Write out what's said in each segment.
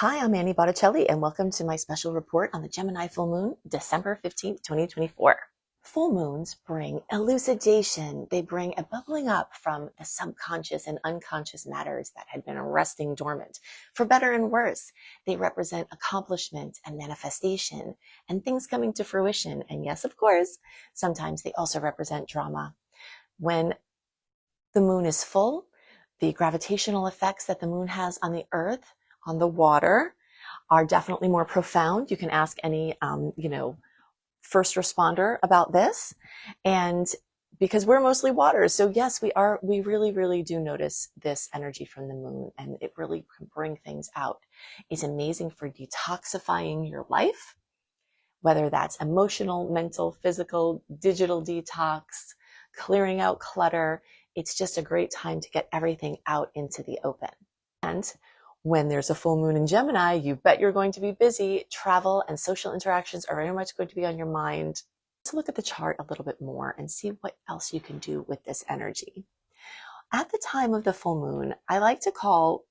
Hi, I'm Annie Botticelli, and welcome to my special report on the Gemini full moon, December 15th, 2024. Full moons bring elucidation. They bring a bubbling up from the subconscious and unconscious matters that had been resting dormant. For better and worse, they represent accomplishment and manifestation and things coming to fruition. And yes, of course, sometimes they also represent drama. When the moon is full, the gravitational effects that the moon has on the earth, on the water, are definitely more profound. You can ask any, first responder about this. And because we're mostly water. So yes, we really, really do notice this energy from the moon, and it really can bring things out. It's amazing for detoxifying your life, whether that's emotional, mental, physical, digital detox, clearing out clutter. It's just a great time to get everything out into the open. And when there's a full moon in Gemini, you bet you're going to be busy. Travel and social interactions are very much going to be on your mind. Let's look at the chart a little bit more and see what else you can do with this energy. At the time of the full moon, I like to call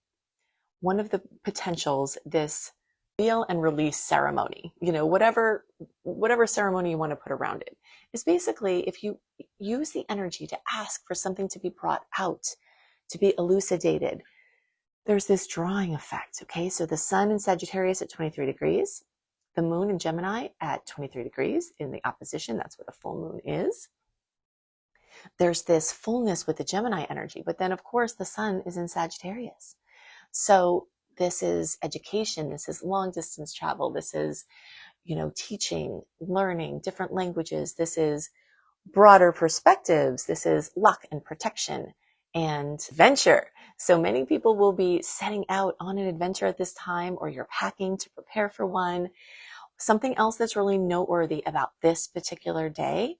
one of the potentials this feel and release ceremony. Whatever ceremony you want to put around it. Is basically if you use the energy to ask for something to be brought out, to be elucidated, there's this drawing effect, okay? So the sun in Sagittarius at 23 degrees, the moon in Gemini at 23 degrees in the opposition. That's what a full moon is. There's this fullness with the Gemini energy, but then of course the sun is in Sagittarius. So this is education, this is long distance travel, this is, teaching, learning different languages, this is broader perspectives, this is luck and protection and venture. So many people will be setting out on an adventure at this time, or you're packing to prepare for one. Something else that's really noteworthy about this particular day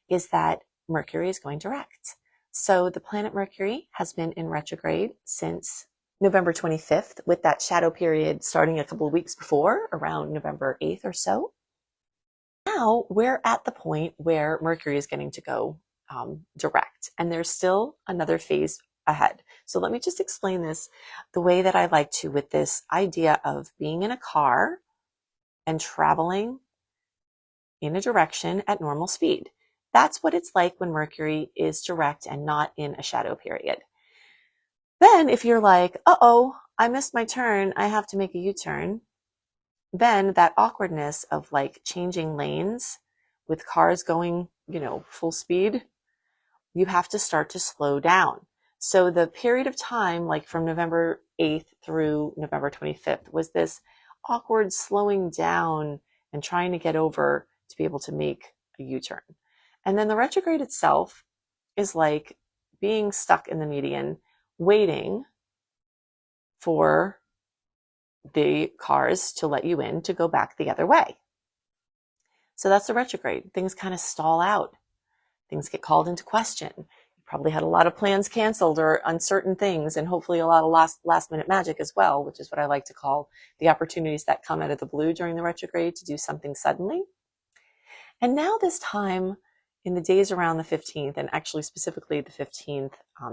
is that Mercury is going direct. So the planet Mercury has been in retrograde since November 25th, with that shadow period starting a couple of weeks before, around November 8th or so. Now we're at the point where Mercury is getting to go direct, and there's still another phase ahead. So let me just explain this the way that I like to, with this idea of being in a car and traveling in a direction at normal speed. That's what it's like when Mercury is direct and not in a shadow period. Then if you're like, uh-oh, I missed my turn, I have to make a U-turn, then that awkwardness of like changing lanes with cars going, full speed, you have to start to slow down. So the period of time, like from November 8th through November 25th, was this awkward slowing down and trying to get over to be able to make a U-turn. And then the retrograde itself is like being stuck in the median, waiting for the cars to let you in to go back the other way. So that's the retrograde. Things kind of stall out. Things get called into question. You probably had a lot of plans canceled or uncertain things, and hopefully a lot of last minute magic as well, which is what I like to call the opportunities that come out of the blue during the retrograde to do something suddenly. And now this time in the days around the 15th, and actually specifically the 15th,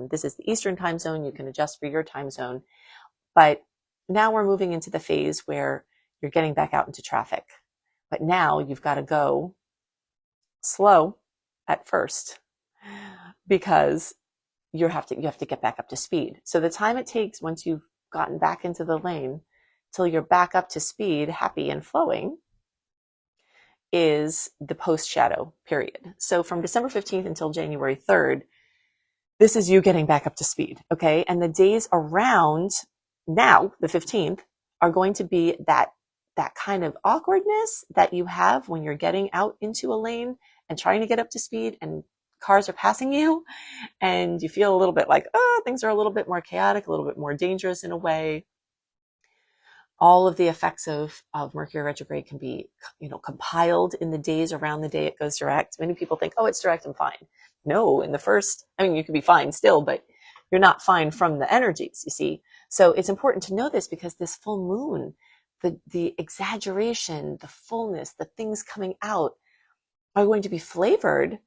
this is the Eastern time zone. You can adjust for your time zone. But now we're moving into the phase where you're getting back out into traffic. But now you've got to go slow at first because you have to get back up to speed. So the time it takes once you've gotten back into the lane till you're back up to speed, happy and flowing, is the post-shadow period. So from December 15th until January 3rd, this is you getting back up to speed, okay? And the days around now, the 15th, are going to be that kind of awkwardness that you have when you're getting out into a lane and trying to get up to speed and cars are passing you and you feel a little bit like, things are a little bit more chaotic, a little bit more dangerous in a way. All of the effects of Mercury retrograde can be, compiled in the days around the day it goes direct. Many people think, it's direct, I'm fine. No, in the first, you could be fine still, but you're not fine from the energies, you see. So it's important to know this because this full moon, the exaggeration, the fullness, the things coming out are going to be flavored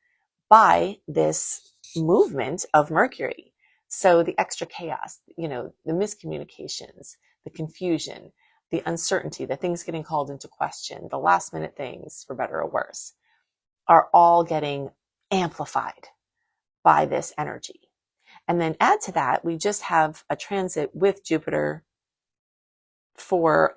by this movement of Mercury. So the extra chaos, the miscommunications, the confusion, the uncertainty, the things getting called into question, the last minute things, for better or worse, are all getting amplified by this energy. And then add to that, we just have a transit with Jupiter for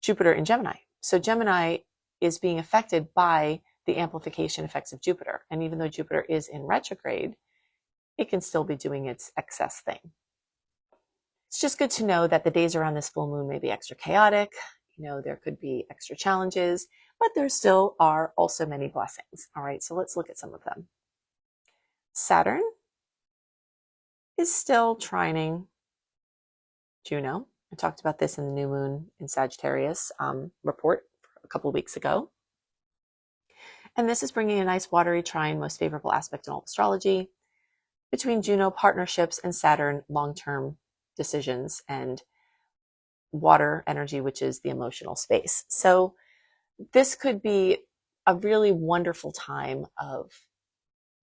Jupiter in Gemini. So Gemini is being affected by the amplification effects of Jupiter. And even though Jupiter is in retrograde, it can still be doing its excess thing. It's just good to know that the days around this full moon may be extra chaotic. There could be extra challenges, but there still are also many blessings. All right, so let's look at some of them. Saturn is still trining Juno. I talked about this in the new moon in Sagittarius report a couple of weeks ago. And this is bringing a nice watery trine, most favorable aspect in all of astrology, between Juno partnerships and Saturn long-term decisions and water energy, which is the emotional space. So this could be a really wonderful time of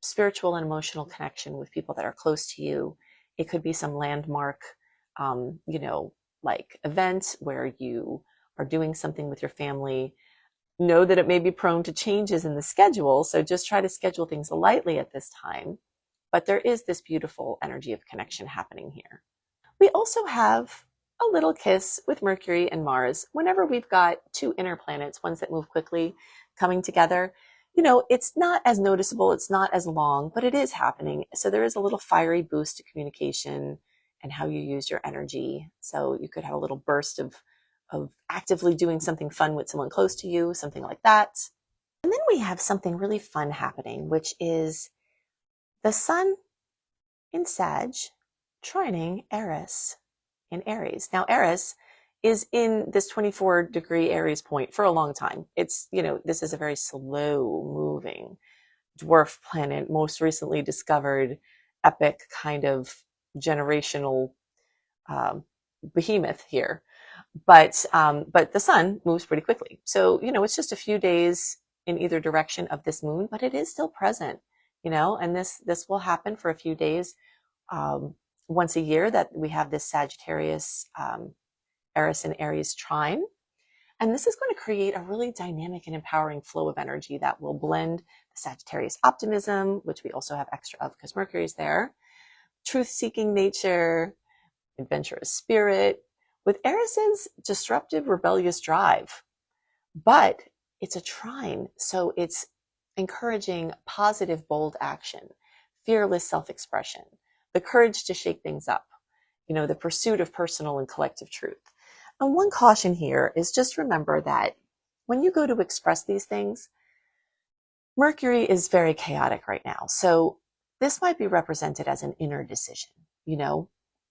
spiritual and emotional connection with people that are close to you. It could be some landmark, like event where you are doing something with your family. Know that it may be prone to changes in the schedule, so just try to schedule things lightly at this time. But there is this beautiful energy of connection happening here. We also have a little kiss with Mercury and Mars. Whenever we've got two inner planets, ones that move quickly, coming together, it's not as noticeable, it's not as long, but it is happening. So there is a little fiery boost to communication and how you use your energy. So you could have a little burst of actively doing something fun with someone close to you, something like that. And then we have something really fun happening, which is the Sun in Sag trining Eris in Aries. Now, Eris is in this 24-degree Aries point for a long time. It's, this is a very slow moving dwarf planet, most recently discovered epic kind of generational behemoth here. But the sun moves pretty quickly. So, it's just a few days in either direction of this moon, but it is still present, and this will happen for a few days once a year that we have this Sagittarius Eris and Aries trine. And this is going to create a really dynamic and empowering flow of energy that will blend the Sagittarius optimism, which we also have extra of because Mercury is there, truth-seeking nature, adventurous spirit, with Eris's disruptive, rebellious drive. But it's a trine, so it's encouraging positive, bold action, fearless self-expression, the courage to shake things up, the pursuit of personal and collective truth. And one caution here is just remember that when you go to express these things, Mercury is very chaotic right now. So this might be represented as an inner decision,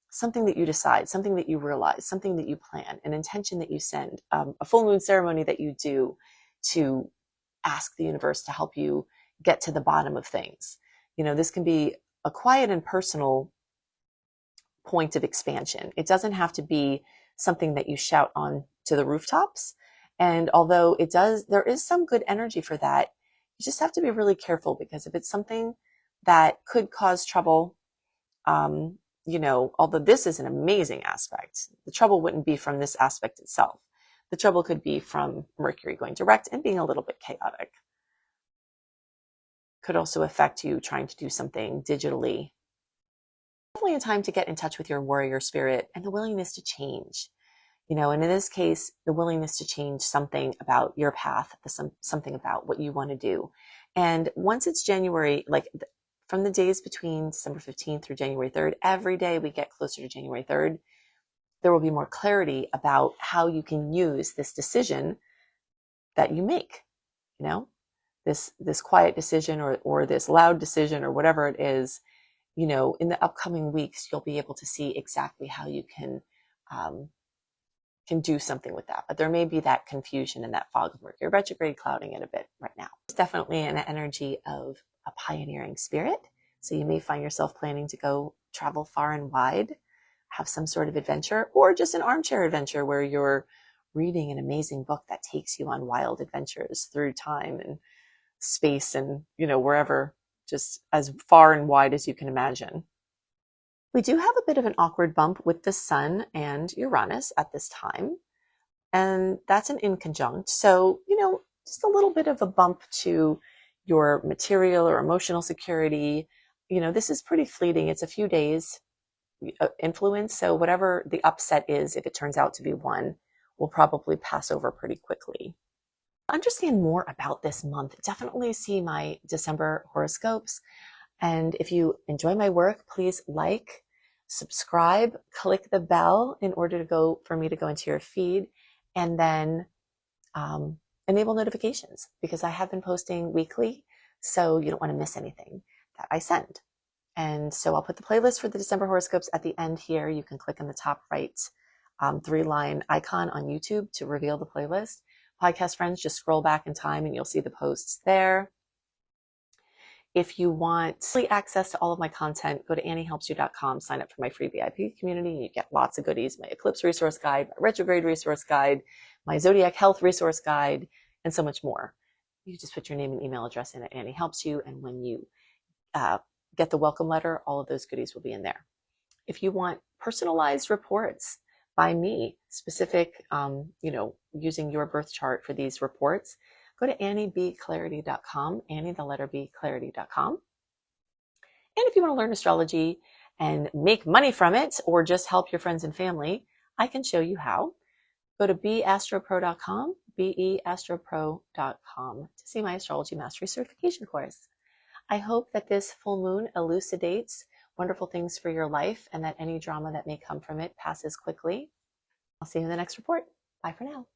something that you decide, something that you realize, something that you plan, an intention that you send, a full moon ceremony that you do to ask the universe to help you get to the bottom of things. This can be a quiet and personal point of expansion. It doesn't have to be something that you shout on to the rooftops. And although there is some good energy for that, you just have to be really careful, because if it's something that could cause trouble, although this is an amazing aspect, the trouble wouldn't be from this aspect itself. The trouble could be from Mercury going direct and being a little bit chaotic. Could also affect you trying to do something digitally. Definitely a time to get in touch with your warrior spirit and the willingness to change. And in this case, the willingness to change something about your path, something about what you want to do. And once it's January, from the days between December 15th through January 3rd, every day we get closer to January 3rd, there will be more clarity about how you can use this decision that you make, this quiet decision or this loud decision or whatever it is. In the upcoming weeks, you'll be able to see exactly how you can do something with that. But there may be that confusion and that fog of Mercury retrograde clouding it a bit right now. It's definitely an energy of a pioneering spirit. So you may find yourself planning to go travel far and wide, have some sort of adventure, or just an armchair adventure where you're reading an amazing book that takes you on wild adventures through time and space and, wherever, just as far and wide as you can imagine. We do have a bit of an awkward bump with the Sun and Uranus at this time, and that's an inconjunct. So, just a little bit of a bump to your material or emotional security. This is pretty fleeting. It's a few days influence. So whatever the upset is, if it turns out to be one, will probably pass over pretty quickly. To understand more about this month, definitely see my December horoscopes. And if you enjoy my work, please like, subscribe, click the bell in order for me to go into your feed, and then enable notifications, because I have been posting weekly, so you don't want to miss anything that I send. And so I'll put the playlist for the December horoscopes at the end here. You can click on the top right 3-line icon on YouTube to reveal the playlist. Podcast friends, just scroll back in time and you'll see the posts there. If you want free access to all of my content, go to anniehelpsyou.com, sign up for my free VIP community. You get lots of goodies: my eclipse resource guide, my retrograde resource guide, my zodiac health resource guide, and so much more. You just put your name and email address in at Annie Helps You, and when you get the welcome letter, all of those goodies will be in there. If you want personalized reports by me, specific, using your birth chart for these reports, go to anniebclarity.com, Annie, the letter B, clarity.com. And if you want to learn astrology and make money from it, or just help your friends and family, I can show you how. Go to beastropro.com, beastropro.com, to see my astrology mastery certification course. I hope that this full moon elucidates wonderful things for your life, and that any drama that may come from it passes quickly. I'll see you in the next report. Bye for now.